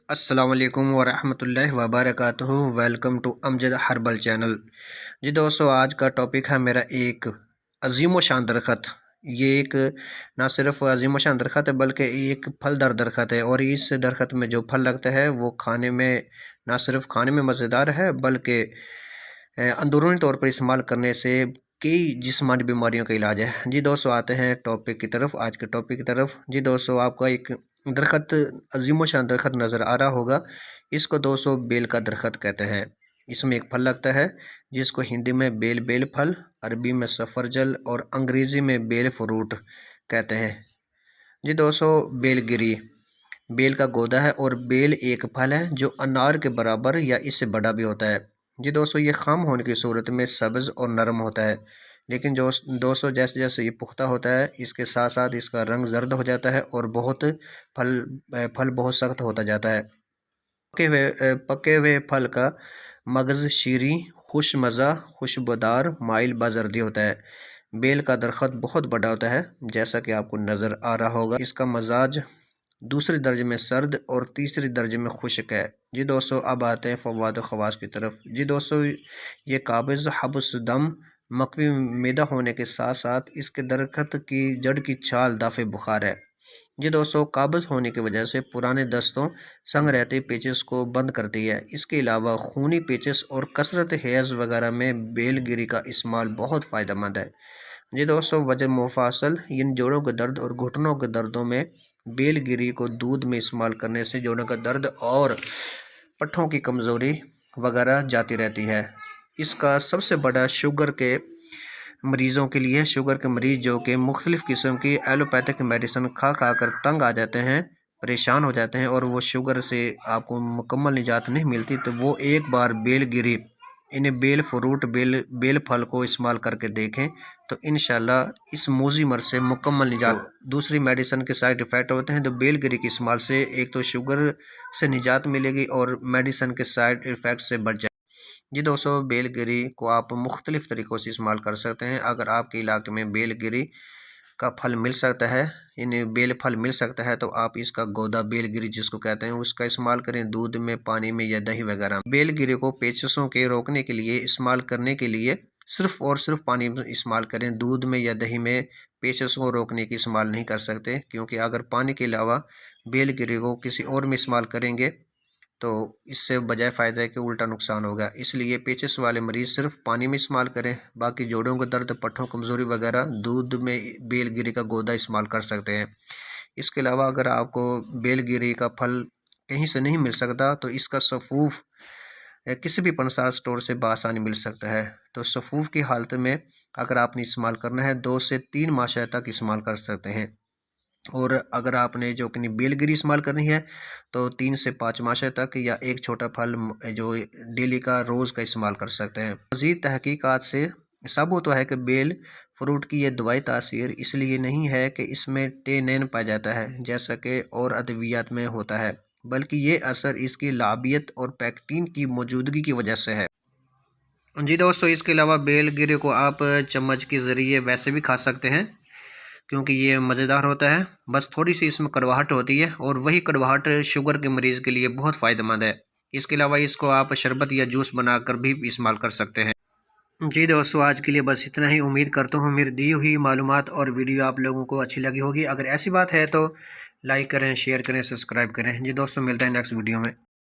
السلام علیکم ورحمۃ اللہ وبرکاتہ۔ Welcome to Amjad herbal channel. جی دوستو، آج کا ٹاپک ہے میرا ایک عظیم و شان درخت۔ یہ ایک نہ صرف عظیم و شان درخت ہے بلکہ ایک پھلدار درخت ہے، اور اس درخت میں جو پھل لگتا ہے وہ کھانے میں نہ صرف کھانے میں مزیدار ہے بلکہ اندرونی طور پر استعمال کرنے سے کئی جسمانی بیماریوں کا علاج ہے۔ جی دوستو، آتے ہیں ٹاپک کی طرف، آج کے ٹاپک کی طرف۔ جی دوستو، آپ کا ایک درخت عظیم و شان درخت نظر آ رہا ہوگا۔ اس کو دوستو بیل کا درخت کہتے ہیں۔ اس میں ایک پھل لگتا ہے جس کو ہندی میں بیل پھل، عربی میں سفرجل اور انگریزی میں بیل فروٹ کہتے ہیں۔ جی دوستو، بیل گری بیل کا گودا ہے، اور بیل ایک پھل ہے جو انار کے برابر یا اس سے بڑا بھی ہوتا ہے۔ جی دوستو، یہ خام ہونے کی صورت میں سبز اور نرم ہوتا ہے، لیکن جو دوستو جیسے جیسے یہ پختہ ہوتا ہے اس کے ساتھ ساتھ اس کا رنگ زرد ہو جاتا ہے اور پھل بہت سخت ہوتا جاتا ہے۔ پکے ہوئے پھل کا مغز شیریں، خوش مزہ، خوشبودار، مائل بازردی ہوتا ہے۔ بیل کا درخت بہت بڑا ہوتا ہے جیسا کہ آپ کو نظر آ رہا ہوگا۔ اس کا مزاج دوسرے درجے میں سرد اور تیسرے درجے میں خشک ہے۔ جی دوستو، اب آتے ہیں فوائد و خواص کی طرف۔ جی دوستو، یہ قابض، حبس دم، مقوی معدہ ہونے کے ساتھ ساتھ اس کے درخت کی جڑ کی چھال دافع بخار ہے۔ جی دوستو، قابض ہونے کی وجہ سے پرانے دستوں، سنگ رہتے پیچز کو بند کرتی ہے۔ اس کے علاوہ خونی پیچز اور کثرت حیض وغیرہ میں بیل گری کا استعمال بہت فائدہ مند ہے۔ جی دوستو، وجہ مفاصل یعنی جوڑوں کے درد اور گھٹنوں کے دردوں میں بیل گری کو دودھ میں استعمال کرنے سے جوڑوں کا درد اور پٹھوں کی کمزوری وغیرہ جاتی رہتی ہے۔ اس کا سب سے بڑا شوگر کے مریضوں کے لیے، شوگر کے مریض جو کہ مختلف قسم کی ایلوپیتھک میڈیسن کھا کر تنگ آ جاتے ہیں، پریشان ہو جاتے ہیں، اور وہ شوگر سے آپ کو مکمل نجات نہیں ملتی، تو وہ ایک بار بیل گری بیل فروٹ بیل پھل کو استعمال کر کے دیکھیں تو انشاءاللہ اس موذی مرض سے مکمل نجات۔ دوسری میڈیسن کے سائیڈ افیکٹ ہوتے ہیں تو بیل گری کے استعمال سے ایک تو شوگر سے نجات ملے گی اور میڈیسن کے سائیڈ افیکٹ سے بچ جائے۔ جی دوستو، بیل گری کو آپ مختلف طریقوں سے استعمال کر سکتے ہیں۔ اگر آپ کے علاقے میں بیل گری کا پھل مل سکتا ہے، یعنی بیل پھل مل سکتا ہے، تو آپ اس کا گودا بیل گری جس کو کہتے ہیں اس کا استعمال کریں، دودھ میں، پانی میں یا دہی وغیرہ۔ بیل گری کو پیچسوں کے روکنے کے لیے استعمال کرنے کے لیے صرف اور صرف پانی میں استعمال کریں، دودھ میں یا دہی میں پیچسوں کو روکنے کی استعمال نہیں کر سکتے، کیونکہ اگر پانی کے علاوہ بیل گری کو کسی اور میں استعمال کریں گے تو اس سے بجائے فائدہ ہے کہ الٹا نقصان ہوگا۔ اس لیے پیچس والے مریض صرف پانی میں استعمال کریں، باقی جوڑوں کا درد، پٹھوں کمزوری وغیرہ دودھ میں بیل گری کا گودا استعمال کر سکتے ہیں۔ اس کے علاوہ اگر آپ کو بیل گری کا پھل کہیں سے نہیں مل سکتا تو اس کا سفوف کسی بھی پنسار سٹور سے بآسانی مل سکتا ہے، تو سفوف کی حالت میں اگر آپ نے استعمال کرنا ہے 2 سے 3 ماشاء تک استعمال کر سکتے ہیں، اور اگر آپ نے جو کہ بیل گری استعمال کرنی ہے تو 3 سے 5 ماشاء تک، یا ایک چھوٹا پھل جو ڈیلی کا روز کا استعمال کر سکتے ہیں۔ مزید تحقیقات سے ثابت ہے کہ بیل فروٹ کی یہ دوائی تاثیر اس لیے نہیں ہے کہ اس میں ٹینین پایا جاتا ہے جیسا کہ اور ادویات میں ہوتا ہے، بلکہ یہ اثر اس کی لعابیت اور پیکٹین کی موجودگی کی وجہ سے ہے۔ جی دوستو، اس کے علاوہ بیل گری کو آپ چمچ کے ذریعے ویسے بھی کھا سکتے ہیں کیونکہ یہ مزیدار ہوتا ہے، بس تھوڑی سی اس میں کڑواہٹ ہوتی ہے، اور وہی کڑواہٹ شوگر کے مریض کے لیے بہت فائدہ مند ہے۔ اس کے علاوہ اس کو آپ شربت یا جوس بنا کر بھی استعمال کر سکتے ہیں۔ جی دوستو، آج کے لیے بس اتنا ہی۔ امید کرتا ہوں میری دی ہوئی معلومات اور ویڈیو آپ لوگوں کو اچھی لگی ہوگی۔ اگر ایسی بات ہے تو لائک کریں، شیئر کریں، سبسکرائب کریں۔ جی دوستو، ملتے ہیں نیکسٹ ویڈیو میں۔